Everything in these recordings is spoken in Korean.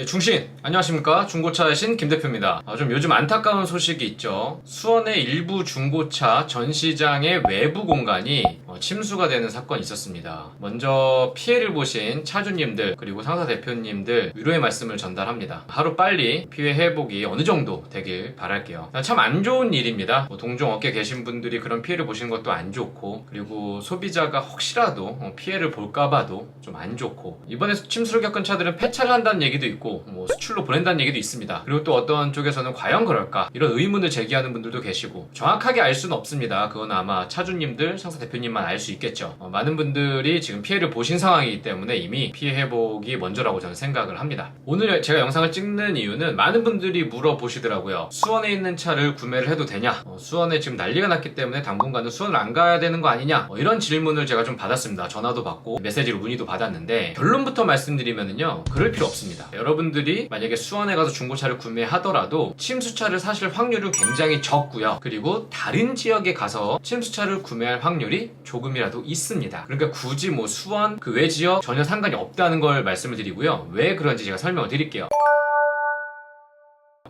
네, 중신 안녕하십니까. 중고차의 신 김대표입니다. 좀 요즘 안타까운 소식이 있죠. 수원의 일부 중고차 전시장의 외부 공간이 침수가 되는 사건이 있었습니다. 먼저 피해를 보신 차주님들 그리고 상사 대표님들 위로의 말씀을 전달합니다. 하루 빨리 피해 회복이 어느 정도 되길 바랄게요. 참 안 좋은 일입니다. 동종 업계 계신 분들이 그런 피해를 보시는 것도 안 좋고, 그리고 소비자가 혹시라도 피해를 볼까봐도 좀 안 좋고, 이번에 침수를 겪은 차들은 폐차를 한다는 얘기도 있고 수출로 보낸다는 얘기도 있습니다. 그리고 또 어떤 쪽에서는 과연 그럴까 이런 의문을 제기하는 분들도 계시고, 정확하게 알 수는 없습니다. 그건 아마 차주님들, 상사 대표님만 알 수 있겠죠. 많은 분들이 지금 피해를 보신 상황이기 때문에 이미 피해 회복이 먼저라고 저는 생각을 합니다. 오늘 제가 영상을 찍는 이유는 많은 분들이 물어보시더라고요. 수원에 있는 차를 구매를 해도 되냐? 수원에 지금 난리가 났기 때문에 당분간은 수원을 안 가야 되는 거 아니냐? 이런 질문을 제가 좀 받았습니다. 전화도 받고 메시지로 문의도 받았는데, 결론부터 말씀드리면요, 그럴 필요 없습니다. 여러분들이 만약에 수원에 가서 중고차를 구매하더라도 침수차를 사실 확률은 굉장히 적고요. 그리고 다른 지역에 가서 침수차를 구매할 확률이 조금이라도 있습니다. 그러니까 굳이 수원 그 외 지역 전혀 상관이 없다는 걸 말씀을 드리고요. 왜 그런지 제가 설명을 드릴게요.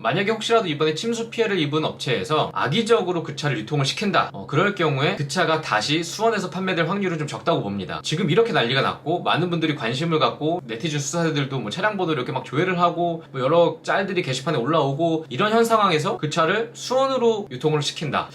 만약에 혹시라도 이번에 침수 피해를 입은 업체에서 악의적으로 그 차를 유통을 시킨다, 그럴 경우에 그 차가 다시 수원에서 판매될 확률은 좀 적다고 봅니다. 지금 이렇게 난리가 났고 많은 분들이 관심을 갖고 네티즌 수사들도 차량 번호를 이렇게 막 조회를 하고 여러 짤들이 게시판에 올라오고, 이런 현 상황에서 그 차를 수원으로 유통을 시킨다,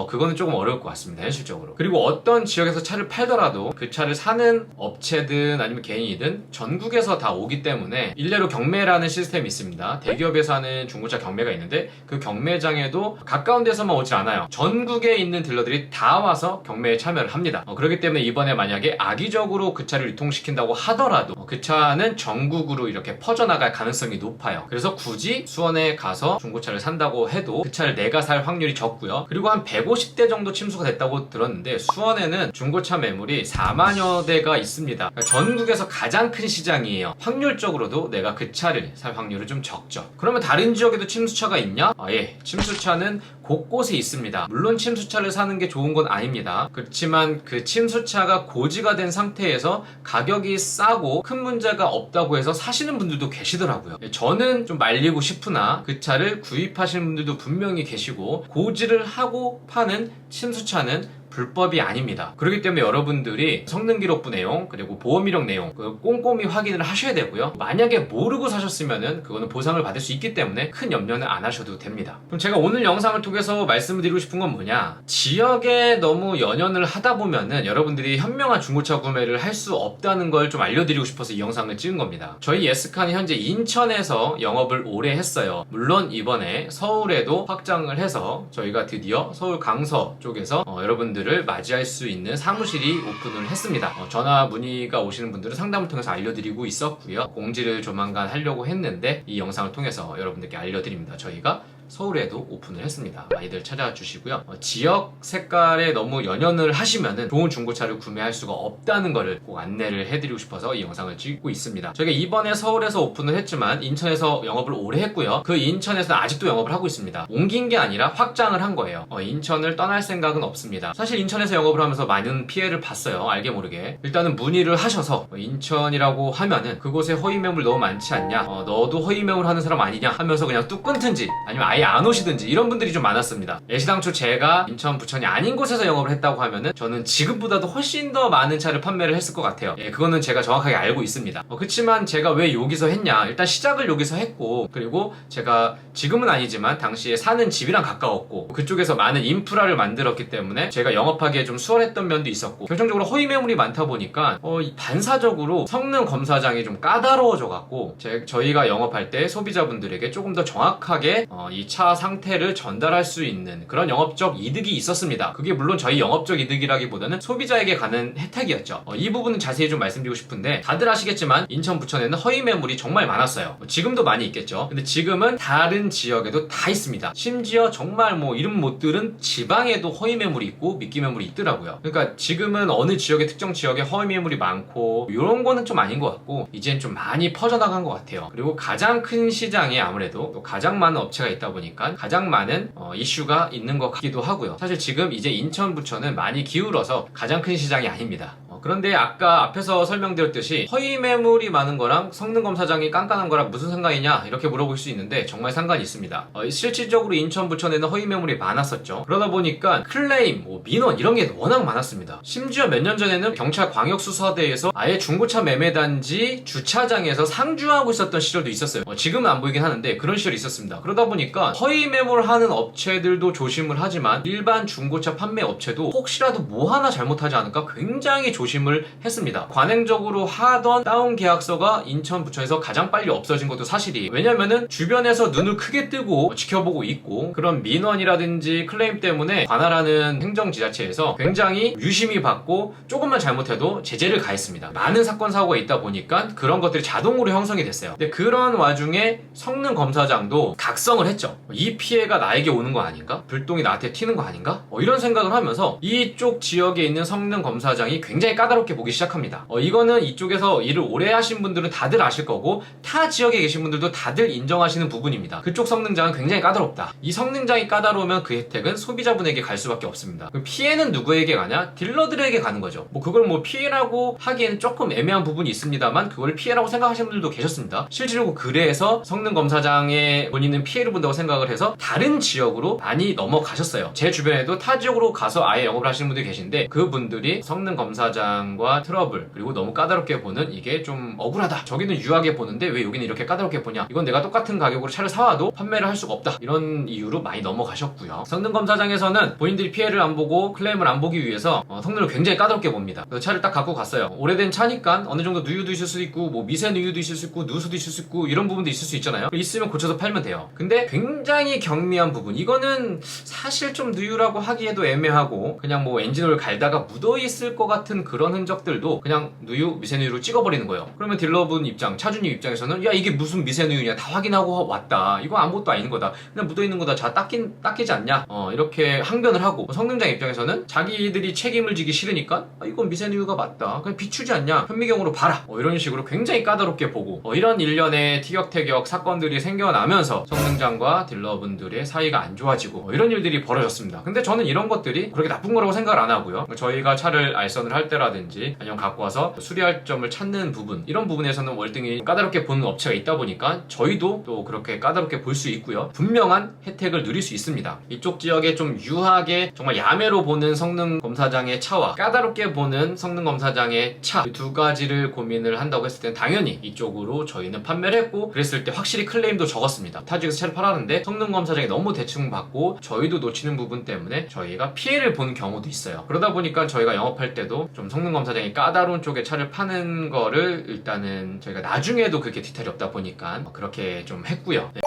그거는 조금 어려울 것 같습니다, 현실적으로. 그리고 어떤 지역에서 차를 팔더라도 그 차를 사는 업체든 아니면 개인이든 전국에서 다 오기 때문에 일례로 경매라는 시스템이 있습니다. 대기업에서 하는 중고차 경매가 있는데, 그 경매장에도 가까운 데서만 오질 않아요. 전국에 있는 딜러들이 다 와서 경매에 참여를 합니다. 그렇기 때문에 이번에 만약에 악의적으로 그 차를 유통시킨다고 하더라도 그 차는 전국으로 이렇게 퍼져나갈 가능성이 높아요. 그래서 굳이 수원에 가서 중고차를 산다고 해도 그 차를 내가 살 확률이 적고요. 그리고 한 150대 정도 침수가 됐다고 들었는데, 수원에는 중고차 매물이 4만여 대가 있습니다. 그러니까 전국에서 가장 큰 시장이에요. 확률적으로도 내가 그 차를 살 확률은 좀 적죠. 그러면 다른 지역에도 침수차가 있냐? 예, 침수차는 곳곳에 있습니다. 물론 침수차를 사는 게 좋은 건 아닙니다. 그렇지만 그 침수차가 고지가 된 상태에서 가격이 싸고 큰 문제가 없다고 해서 사시는 분들도 계시더라고요. 저는 좀 말리고 싶으나 그 차를 구입하시는 분들도 분명히 계시고, 고지를 하고 파는 침수차는 불법이 아닙니다. 그렇기 때문에 여러분들이 성능기록부 내용 그리고 보험 이력 내용 꼼꼼히 확인을 하셔야 되고요. 만약에 모르고 사셨으면은 그거는 보상을 받을 수 있기 때문에 큰 염려는 안 하셔도 됩니다. 그럼 제가 오늘 영상을 통해서 말씀을 드리고 싶은 건 뭐냐, 지역에 너무 연연을 하다 보면은 여러분들이 현명한 중고차 구매를 할 수 없다는 걸 좀 알려드리고 싶어서 이 영상을 찍은 겁니다. 저희 예스칸이 현재 인천에서 영업을 오래 했어요. 물론 이번에 서울에도 확장을 해서 저희가 드디어 서울 강서 쪽에서 여러분들을 맞이할 수 있는 사무실이 오픈을 했습니다. 전화 문의가 오시는 분들은 상담을 통해서 알려드리고 있었고요. 공지를 조만간 하려고 했는데 이 영상을 통해서 여러분들께 알려드립니다. 저희가 서울에도 오픈을 했습니다. 많이들 찾아와 주시고요. 지역 색깔에 너무 연연을 하시면은 좋은 중고차를 구매할 수가 없다는 거를 꼭 안내를 해드리고 싶어서 이 영상을 찍고 있습니다. 저희가 이번에 서울에서 오픈을 했지만 인천에서 영업을 오래 했고요. 그 인천에서는 아직도 영업을 하고 있습니다. 옮긴 게 아니라 확장을 한 거예요. 인천을 떠날 생각은 없습니다. 사실 인천에서 영업을 하면서 많은 피해를 봤어요. 알게 모르게. 일단은 문의를 하셔서 인천이라고 하면은 그곳에 허위 매물 너무 많지 않냐, 너도 허위 매물 하는 사람 아니냐 하면서 그냥 뚝 끊든지 아니면 아예 안 오시든지 이런 분들이 좀 많았습니다. 애시당초 제가 인천, 부천이 아닌 곳에서 영업을 했다고 하면은 저는 지금보다도 훨씬 더 많은 차를 판매를 했을 것 같아요. 그거는 제가 정확하게 알고 있습니다. 그렇지만 제가 왜 여기서 했냐, 일단 시작을 여기서 했고, 그리고 제가 지금은 아니지만 당시에 사는 집이랑 가까웠고 그쪽에서 많은 인프라를 만들었기 때문에 제가 영업하기에 좀 수월했던 면도 있었고, 결정적으로 허위 매물이 많다 보니까 반사적으로 성능 검사장이 좀 까다로워져 갖고 저희가 영업할 때 소비자분들에게 조금 더 정확하게 이 차 상태를 전달할 수 있는 그런 영업적 이득이 있었습니다. 그게 물론 저희 영업적 이득이라기보다는 소비자에게 가는 혜택이었죠. 이 부분은 자세히 좀 말씀드리고 싶은데, 다들 아시겠지만 인천, 부천에는 허위 매물이 정말 많았어요. 지금도 많이 있겠죠. 근데 지금은 다른 지역에도 다 있습니다. 심지어 정말 이름 못 들은 지방에도 허위 매물이 있고 미끼 매물이 있더라고요. 그러니까 지금은 어느 지역에, 특정 지역에 허위 매물이 많고 이런 거는 좀 아닌 것 같고, 이젠 좀 많이 퍼져나간 것 같아요. 그리고 가장 큰 시장에 아무래도 또 가장 많은 업체가 있다 보니까 가장 많은 이슈가 있는 것 같기도 하고요. 사실 지금 이제 인천, 부천은 많이 기울어서 가장 큰 시장이 아닙니다. 그런데 아까 앞에서 설명드렸듯이 허위 매물이 많은 거랑 성능 검사장이 깐깐한 거랑 무슨 상관이냐 이렇게 물어볼 수 있는데 정말 상관이 있습니다. 실질적으로 인천 부천에는 허위 매물이 많았었죠. 그러다 보니까 클레임, 민원 이런 게 워낙 많았습니다. 심지어 몇 년 전에는 경찰 광역수사대에서 아예 중고차 매매단지 주차장에서 상주하고 있었던 시절도 있었어요. 지금은 안 보이긴 하는데 그런 시절이 있었습니다. 그러다 보니까 허위 매물하는 업체들도 조심을 하지만 일반 중고차 판매 업체도 혹시라도 뭐 하나 잘못하지 않을까 굉장히 조심을 했습니다. 관행적으로 하던 다운 계약서가 인천 부천에서 가장 빨리 없어진 것도 사실이에요. 왜냐면은 주변에서 눈을 크게 뜨고 지켜보고 있고 그런 민원이라든지 클레임 때문에 관할하는 행정지자체에서 굉장히 유심히 받고 조금만 잘못해도 제재를 가했습니다. 많은 사건 사고가 있다 보니까 그런 것들이 자동으로 형성이 됐어요. 근데 그런 와중에 성능 검사장도 각성을 했죠. 이 피해가 나에게 오는 거 아닌가? 불똥이 나한테 튀는 거 아닌가? 이런 생각을 하면서 이쪽 지역에 있는 성능 검사장이 굉장히 까다롭게 보기 시작합니다. 이거는 이쪽에서 일을 오래 하신 분들은 다들 아실 거고 타 지역에 계신 분들도 다들 인정하시는 부분입니다. 그쪽 성능장은 굉장히 까다롭다. 이 성능장이 까다로우면 그 혜택은 소비자분에게 갈 수밖에 없습니다. 그럼 피해는 누구에게 가냐? 딜러들에게 가는 거죠. 그걸 피해라고 하기에는 조금 애매한 부분이 있습니다만 그걸 피해라고 생각하시는 분들도 계셨습니다. 실제로 그래서 성능 검사장에 본인은 피해를 본다고 생각을 해서 다른 지역으로 많이 넘어가셨어요. 제 주변에도 타 지역으로 가서 아예 영업을 하시는 분들이 계신데 그분들이 성능 검사장과 트러블 그리고 너무 까다롭게 보는 이게 좀 억울하다. 저기는 유하게 보는데 왜 여기는 이렇게 까다롭게 보냐. 이건 내가 똑같은 가격으로 차를 사와도 판매를 할 수가 없다. 이런 이유로 많이 넘어가셨고요. 성능 검사장에서는 본인들이 피해를 안 보고 클레임을 안 보기 위해서 성능을 굉장히 까다롭게 봅니다. 그래서 차를 딱 갖고 갔어요. 오래된 차니까 어느 정도 누유도 있을 수 있고 미세 누유도 있을 수 있고 누수도 있을 수 있고 이런 부분도 있을 수 있잖아요. 있으면 고쳐서 팔면 돼요. 근데 굉장히 경미한 부분 이거는 사실 좀 누유라고 하기에도 애매하고 그냥 엔진오일 갈다가 묻어있을 것 같은 그런 흔적들도 그냥 누유, 미세누유로 찍어버리는 거예요. 그러면 딜러분 입장, 차주님 입장에서는 야 이게 무슨 미세누유냐 다 확인하고 왔다. 이거 아무것도 아닌 거다. 그냥 묻어있는 거다. 자 닦이지 않냐? 이렇게 항변을 하고 성능장 입장에서는 자기들이 책임을 지기 싫으니까 이건 미세누유가 맞다. 그냥 비추지 않냐? 현미경으로 봐라. 이런 식으로 굉장히 까다롭게 보고 이런 일련의 티격태격 사건들이 생겨나면서 성능장과 딜러분들의 사이가 안 좋아지고 이런 일들이 벌어졌습니다. 근데 저는 이런 것들이 그렇게 나쁜 거라고 생각을 안 하고요. 저희가 차를 알선을 할 때라든지 아니면 갖고 와서 수리할 점을 찾는 부분 이런 부분에서는 월등히 까다롭게 보는 업체가 있다 보니까 저희도 또 그렇게 까다롭게 볼 수 있고요. 분명한 혜택을 누릴 수 있습니다. 이쪽 지역에 좀 유하게 정말 야매로 보는 성능 검사장의 차와 까다롭게 보는 성능 검사장의 차 두 가지를 고민을 한다고 했을 때는 당연히 이쪽으로 저희는 판매를 했고 그랬을 때 확실히 클레임도 적었습니다. 타지에서 차를 팔았는데 성능 검사장이 너무 대충 받고 저희도 놓치는 부분 때문에 저희가 피해를 보는 경우도 있어요. 그러다 보니까 저희가 영업할 때도 좀 성능 검사장이 까다로운 쪽에 차를 파는 거를 일단은 저희가 나중에도 그렇게 디테일이 없다 보니까 그렇게 좀 했고요. 네.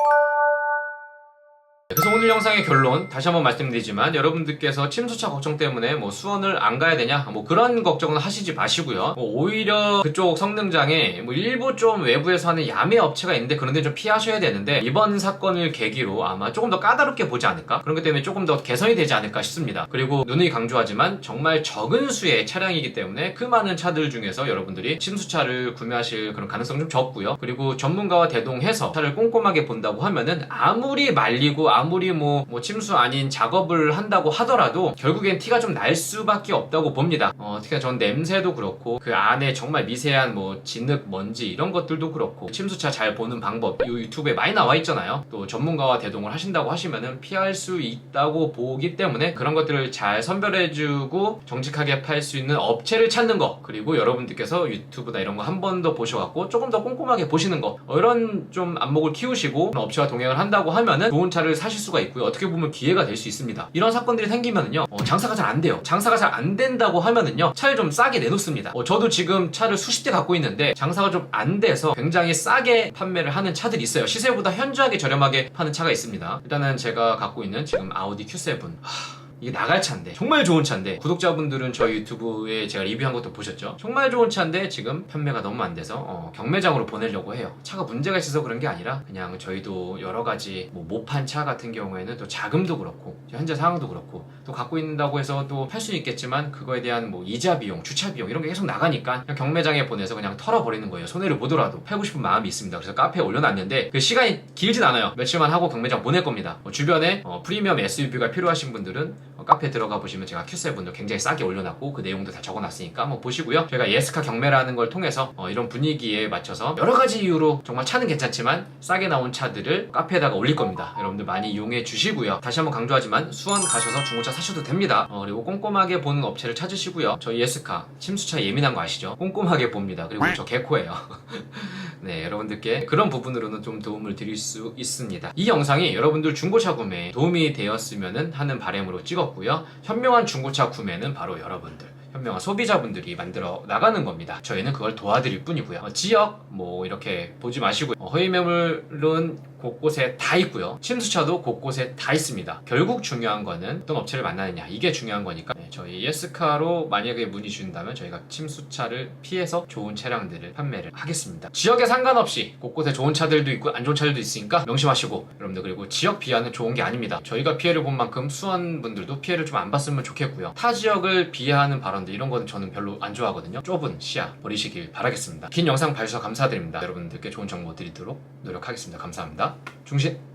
그래서 오늘 영상의 결론 다시 한번 말씀드리지만 여러분들께서 침수차 걱정 때문에 수원을 안 가야 되냐 그런 걱정은 하시지 마시고요. 오히려 그쪽 성능장에 일부 좀 외부에서 하는 야매 업체가 있는데 그런 데 좀 피하셔야 되는데 이번 사건을 계기로 아마 조금 더 까다롭게 보지 않을까? 그런 것 때문에 조금 더 개선이 되지 않을까 싶습니다. 그리고 누누이 강조하지만 정말 적은 수의 차량이기 때문에 그 많은 차들 중에서 여러분들이 침수차를 구매하실 그런 가능성 좀 적고요. 그리고 전문가와 대동해서 차를 꼼꼼하게 본다고 하면은 아무리 말리고 아무리 침수 아닌 작업을 한다고 하더라도 결국엔 티가 좀 날 수밖에 없다고 봅니다. 특히나 전 냄새도 그렇고 그 안에 정말 미세한 진흙, 먼지 이런 것들도 그렇고 침수차 잘 보는 방법 이 유튜브에 많이 나와 있잖아요. 또 전문가와 대동을 하신다고 하시면은 피할 수 있다고 보기 때문에 그런 것들을 잘 선별해주고 정직하게 팔 수 있는 업체를 찾는 거 그리고 여러분들께서 유튜브나 이런 거 한 번 더 보셔갖고 조금 더 꼼꼼하게 보시는 거 이런 좀 안목을 키우시고 업체와 동행을 한다고 하면은 좋은 차를 사실 수가 있고요. 어떻게 보면 기회가 될 수 있습니다. 이런 사건들이 생기면은요 장사가 잘 안 돼요. 장사가 잘 안 된다고 하면은요 차를 좀 싸게 내놓습니다. 저도 지금 차를 수십 대 갖고 있는데 장사가 좀 안 돼서 굉장히 싸게 판매를 하는 차들이 있어요. 시세보다 현저하게 저렴하게 파는 차가 있습니다. 일단은 제가 갖고 있는 지금 아우디 Q7 이게 나갈 차인데 정말 좋은 차인데 구독자분들은 저희 유튜브에 제가 리뷰한 것도 보셨죠? 정말 좋은 차인데 지금 판매가 너무 안 돼서 경매장으로 보내려고 해요. 차가 문제가 있어서 그런 게 아니라 그냥 저희도 여러 가지 못 판 차 같은 경우에는 또 자금도 그렇고 현재 상황도 그렇고 또 갖고 있다고 해서 또 팔 수는 있겠지만 그거에 대한 이자 비용, 주차 비용 이런 게 계속 나가니까 그냥 경매장에 보내서 그냥 털어버리는 거예요. 손해를 보더라도 팔고 싶은 마음이 있습니다. 그래서 카페에 올려놨는데 그 시간이 길진 않아요. 며칠만 하고 경매장 보낼 겁니다. 주변에 프리미엄 SUV가 필요하신 분들은 카페 들어가 보시면 제가 Q7도 굉장히 싸게 올려놨고 그 내용도 다 적어놨으니까 한번 보시고요. 저희가 예스카 경매라는 걸 통해서 이런 분위기에 맞춰서 여러 가지 이유로 정말 차는 괜찮지만 싸게 나온 차들을 카페에다가 올릴 겁니다. 여러분들 많이 이용해 주시고요. 다시 한번 강조하지만 수원 가셔서 중고차 사셔도 됩니다. 그리고 꼼꼼하게 보는 업체를 찾으시고요. 저희 예스카 침수차 예민한 거 아시죠? 꼼꼼하게 봅니다. 그리고 저 개코예요. 네, 여러분들께 그런 부분으로는 좀 도움을 드릴 수 있습니다. 이 영상이 여러분들 중고차 구매에 도움이 되었으면 하는 바람으로 찍었고요. 현명한 중고차 구매는 바로 여러분들, 현명한 소비자분들이 만들어 나가는 겁니다. 저희는 그걸 도와드릴 뿐이고요. 지역 뭐 이렇게 보지 마시고 허위 매물은 곳곳에 다 있고요. 침수차도 곳곳에 다 있습니다. 결국 중요한 거는 어떤 업체를 만나느냐, 이게 중요한 거니까 저희 예스카로 만약에 문의 주신다면 저희가 침수차를 피해서 좋은 차량들을 판매를 하겠습니다. 지역에 상관없이 곳곳에 좋은 차들도 있고 안 좋은 차들도 있으니까 명심하시고, 여러분들 그리고 지역 비하는 좋은 게 아닙니다. 저희가 피해를 본 만큼 수원 분들도 피해를 좀 안 봤으면 좋겠고요. 타 지역을 비하하는 발언들 이런 거는 저는 별로 안 좋아하거든요. 좁은 시야 버리시길 바라겠습니다. 긴 영상 봐주셔서 감사드립니다. 여러분들께 좋은 정보 드리도록 노력하겠습니다. 감사합니다. 중신!